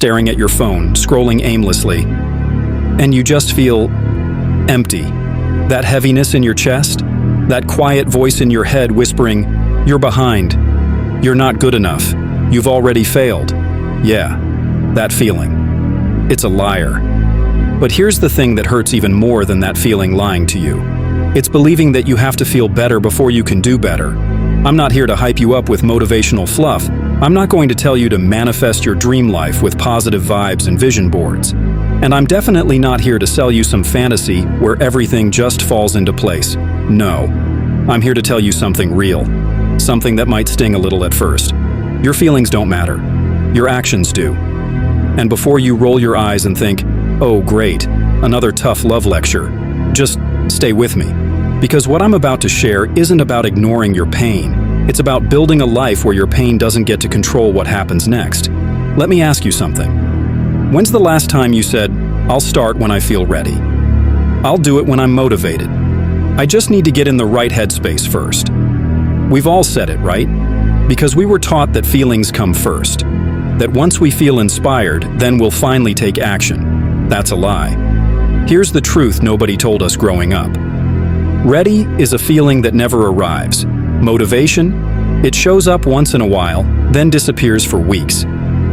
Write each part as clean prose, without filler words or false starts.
staring at your phone, scrolling aimlessly, and you just feel empty. That heaviness in your chest, that quiet voice in your head whispering, "You're behind. You're not good enough. You've already failed." Yeah, that feeling. It's a liar. But here's the thing that hurts even more than that feeling lying to you. It's believing that you have to feel better before you can do better. I'm not here to hype you up with motivational fluff. I'm not going to tell you to manifest your dream life with positive vibes and vision boards. And I'm definitely not here to sell you some fantasy where everything just falls into place. No. I'm here to tell you something real. Something that might sting a little at first. Your feelings don't matter. Your actions do. And before you roll your eyes and think, "Oh great, another tough love lecture," just stay with me. Because what I'm about to share isn't about ignoring your pain. It's about building a life where your pain doesn't get to control what happens next. Let me ask you something. When's the last time you said, "I'll start when I feel ready. I'll do it when I'm motivated. I just need to get in the right headspace first"? We've all said it, right? Because we were taught that feelings come first. That once we feel inspired, then we'll finally take action. That's a lie. Here's the truth nobody told us growing up. Ready is a feeling that never arrives. Motivation? It shows up once in a while, then disappears for weeks.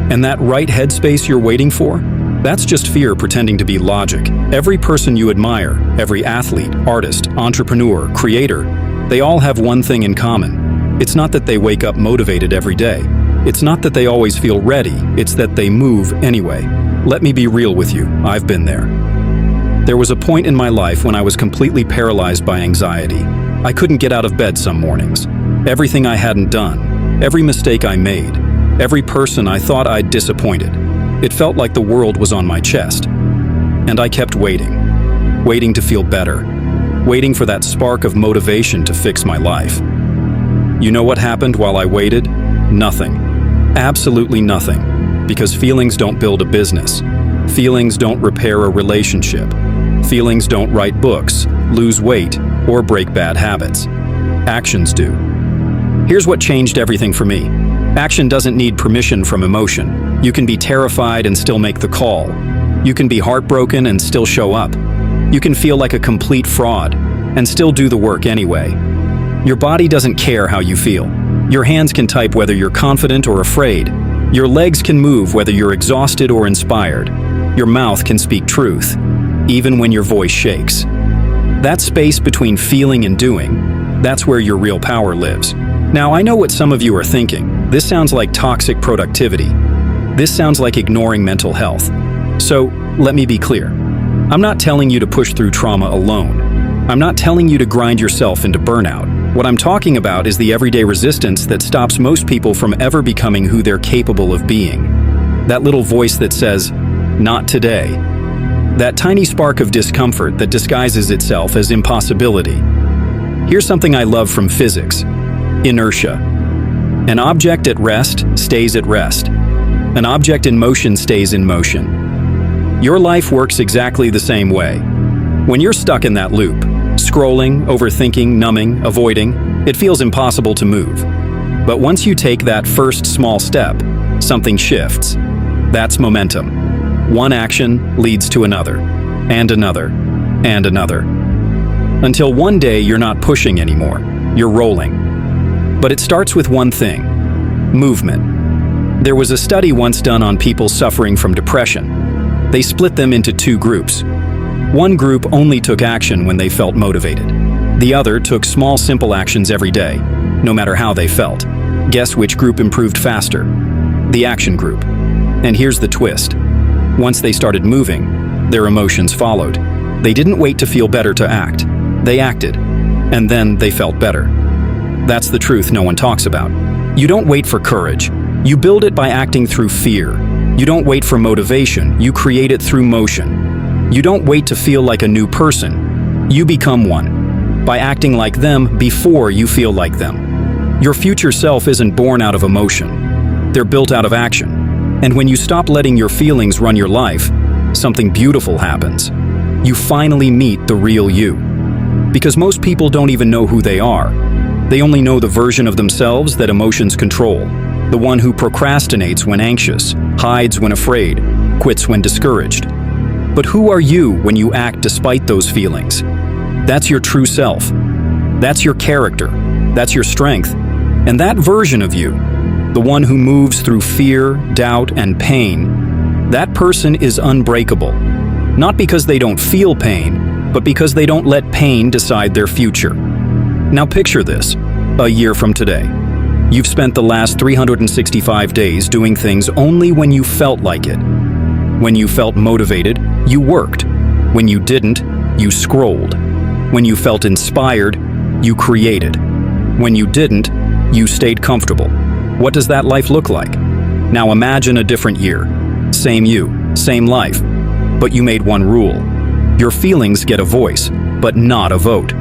And that right headspace you're waiting for? That's just fear pretending to be logic. Every person you admire, every athlete, artist, entrepreneur, creator, they all have one thing in common. It's not that they wake up motivated every day. It's not that they always feel ready. It's that they move anyway. Let me be real with you. I've been there. There was a point in my life when I was completely paralyzed by anxiety. I couldn't get out of bed some mornings. Everything I hadn't done, every mistake I made, every person I thought I'd disappointed, it felt like the world was on my chest. And I kept waiting. Waiting to feel better. Waiting for that spark of motivation to fix my life. You know what happened while I waited? Nothing. Absolutely nothing. Because feelings don't build a business. Feelings don't repair a relationship. Feelings don't write books, lose weight, or break bad habits. Actions do. Here's what changed everything for me. Action doesn't need permission from emotion. You can be terrified and still make the call. You can be heartbroken and still show up. You can feel like a complete fraud and still do the work anyway. Your body doesn't care how you feel. Your hands can type whether you're confident or afraid. Your legs can move whether you're exhausted or inspired. Your mouth can speak truth, even when your voice shakes. That space between feeling and doing, that's where your real power lives. Now, I know what some of you are thinking. This sounds like toxic productivity. This sounds like ignoring mental health. So, let me be clear. I'm not telling you to push through trauma alone. I'm not telling you to grind yourself into burnout. What I'm talking about is the everyday resistance that stops most people from ever becoming who they're capable of being. That little voice that says, "Not today." That tiny spark of discomfort that disguises itself as impossibility. Here's something I love from physics. Inertia. An object at rest stays at rest. An object in motion stays in motion. Your life works exactly the same way. When you're stuck in that loop, scrolling, overthinking, numbing, avoiding, it feels impossible to move. But once you take that first small step, something shifts. That's momentum. One action leads to another, and another, and another. Until one day you're not pushing anymore, you're rolling. But it starts with one thing: movement. There was a study once done on people suffering from depression. They split them into two groups. One group only took action when they felt motivated. The other took small, simple actions every day, no matter how they felt. Guess which group improved faster? The action group. And here's the twist. Once they started moving, their emotions followed. They didn't wait to feel better to act. They acted, and then they felt better. That's the truth no one talks about. You don't wait for courage. You build it by acting through fear. You don't wait for motivation. You create it through motion. You don't wait to feel like a new person. You become one by acting like them before you feel like them. Your future self isn't born out of emotion. They're built out of action. And when you stop letting your feelings run your life, something beautiful happens. You finally meet the real you. Because most people don't even know who they are. They only know the version of themselves that emotions control. The one who procrastinates when anxious, hides when afraid, quits when discouraged. But who are you when you act despite those feelings? That's your true self. That's your character. That's your strength. And that version of you, the one who moves through fear, doubt, and pain, that person is unbreakable. Not because they don't feel pain, but because they don't let pain decide their future. Now picture this, a year from today. You've spent the last 365 days doing things only when you felt like it. When you felt motivated, you worked. When you didn't, you scrolled. When you felt inspired, you created. When you didn't, you stayed comfortable. What does that life look like? Now imagine a different year. Same you, same life. But you made one rule. Your feelings get a voice, but not a vote.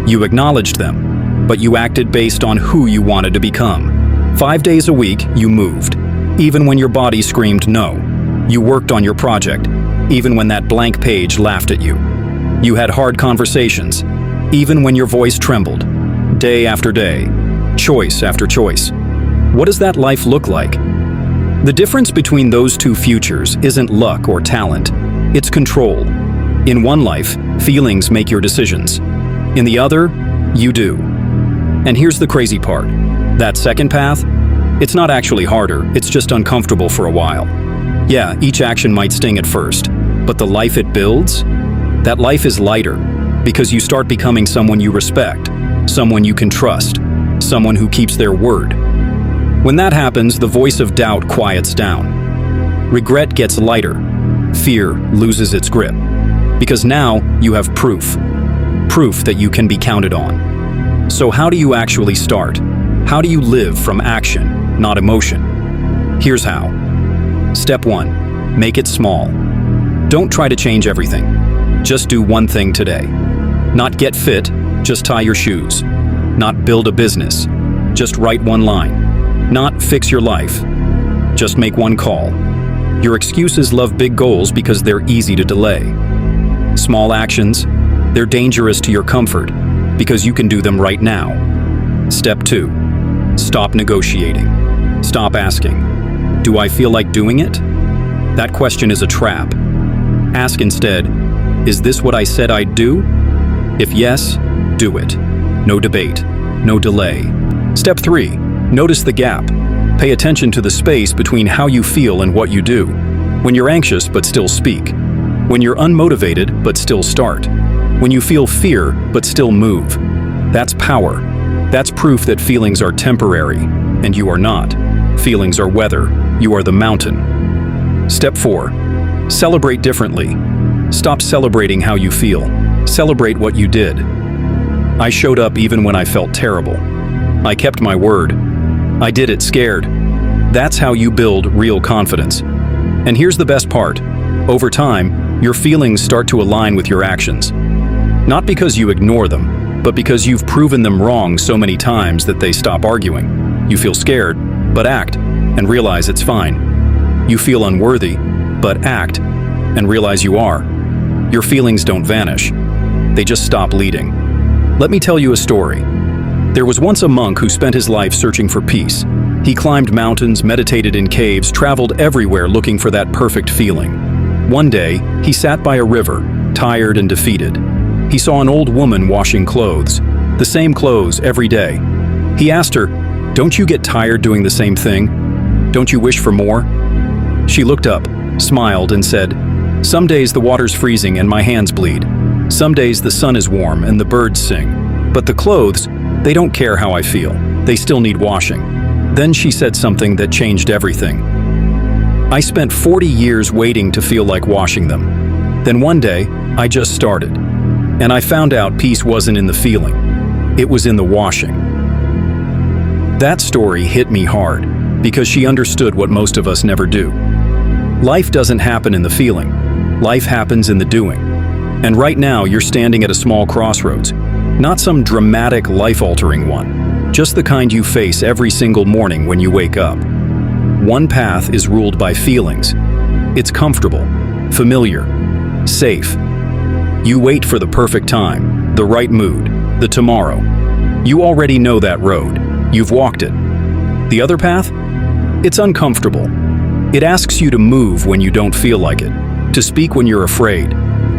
You acknowledged them, but you acted based on who you wanted to become. 5 days a week, you moved, even when your body screamed no. You worked on your project, even when that blank page laughed at you. You had hard conversations, even when your voice trembled. Day after day, choice after choice. What does that life look like? The difference between those two futures isn't luck or talent, it's control. In one life, feelings make your decisions. In the other, you do. And here's the crazy part. That second path, it's not actually harder, it's just uncomfortable for a while. Yeah, each action might sting at first, but the life it builds, that life is lighter, because you start becoming someone you respect, someone you can trust, someone who keeps their word. When that happens, the voice of doubt quiets down. Regret gets lighter. Fear loses its grip. Because now you have proof. Proof that you can be counted on. So how do you actually start? How do you live from action, not emotion? Here's how. Step 1. Make it small. Don't try to change everything. Just do one thing today. Not get fit, just tie your shoes. Not build a business, just write one line. Not fix your life, just make one call. Your excuses love big goals because they're easy to delay. Small actions, they're dangerous to your comfort because you can do them right now. Step 2. Stop negotiating. Stop asking, do I feel like doing it? That question is a trap. Ask instead, is this what I said I'd do? If yes, do it. No debate, no delay. Step 3. Notice the gap. Pay attention to the space between how you feel and what you do. When you're anxious but still speak. When you're unmotivated but still start. When you feel fear but still move. That's power. That's proof that feelings are temporary, and you are not. Feelings are weather. You are the mountain. Step 4. Celebrate differently. Stop celebrating how you feel. Celebrate what you did. I showed up even when I felt terrible. I kept my word. I did it scared. That's how you build real confidence. And here's the best part. Over time, your feelings start to align with your actions. Not because you ignore them, but because you've proven them wrong so many times that they stop arguing. You feel scared, but act, and realize it's fine. You feel unworthy, but act, and realize you are. Your feelings don't vanish. They just stop leading. Let me tell you a story. There was once a monk who spent his life searching for peace. He climbed mountains, meditated in caves, traveled everywhere looking for that perfect feeling. One day, he sat by a river, tired and defeated. He saw an old woman washing clothes, the same clothes every day. He asked her, "Don't you get tired doing the same thing? Don't you wish for more?" She looked up, smiled, and said, "Some days the water's freezing and my hands bleed. Some days the sun is warm and the birds sing. But the clothes, they don't care how I feel. They still need washing." Then she said something that changed everything. "I spent 40 years waiting to feel like washing them. Then one day, I just started. And I found out peace wasn't in the feeling. It was in the washing." That story hit me hard because she understood what most of us never do. Life doesn't happen in the feeling. Life happens in the doing. And right now, you're standing at a small crossroads. Not some dramatic, life-altering one. Just the kind you face every single morning when you wake up. One path is ruled by feelings. It's comfortable, familiar, safe. You wait for the perfect time, the right mood, the tomorrow. You already know that road. You've walked it. The other path? It's uncomfortable. It asks you to move when you don't feel like it, to speak when you're afraid,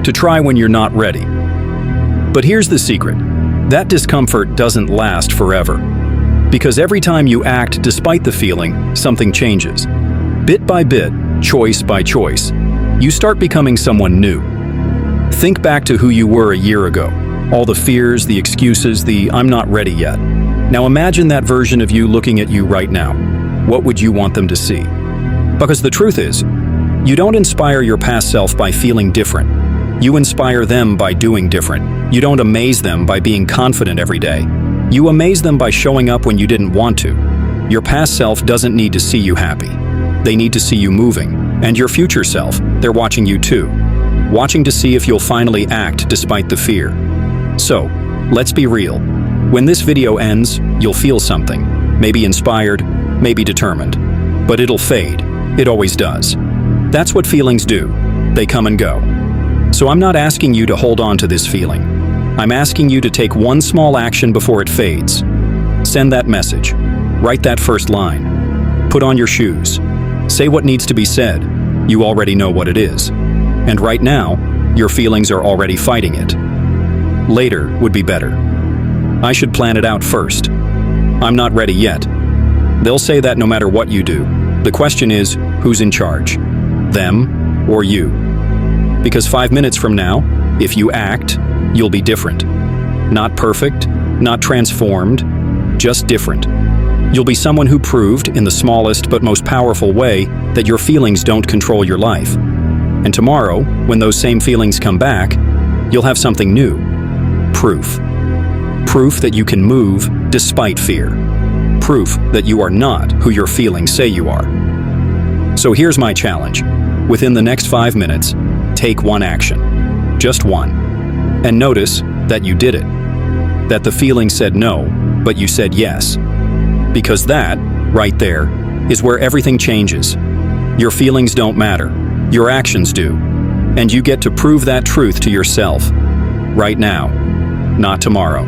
to try when you're not ready. But here's the secret. That discomfort doesn't last forever. Because every time you act despite the feeling, something changes. Bit by bit, choice by choice, you start becoming someone new. Think back to who you were a year ago. All the fears, the excuses, the "I'm not ready yet." Now imagine that version of you looking at you right now. What would you want them to see? Because the truth is, you don't inspire your past self by feeling different. You inspire them by doing different. You don't amaze them by being confident every day. You amaze them by showing up when you didn't want to. Your past self doesn't need to see you happy. They need to see you moving. And your future self, they're watching you too. Watching to see if you'll finally act despite the fear. So, let's be real. When this video ends, you'll feel something. Maybe inspired, maybe determined. But it'll fade. It always does. That's what feelings do. They come and go. So I'm not asking you to hold on to this feeling. I'm asking you to take one small action before it fades. Send that message. Write that first line. Put on your shoes. Say what needs to be said. You already know what it is. And right now, your feelings are already fighting it. Later would be better. I should plan it out first. I'm not ready yet. They'll say that no matter what you do. The question is, who's in charge? Them or you? Because 5 minutes from now, if you act, you'll be different. Not perfect, not transformed, just different. You'll be someone who proved, in the smallest but most powerful way, that your feelings don't control your life. And tomorrow, when those same feelings come back, you'll have something new. Proof. Proof that you can move despite fear. Proof that you are not who your feelings say you are. So here's my challenge. Within the next 5 minutes, take one action. Just one. And notice that you did it. That the feeling said no, but you said yes. Because that, right there, is where everything changes. Your feelings don't matter. Your actions do. And you get to prove that truth to yourself. Right now. Not tomorrow.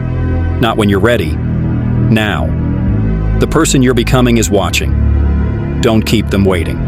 Not when you're ready. Now. The person you're becoming is watching. Don't keep them waiting.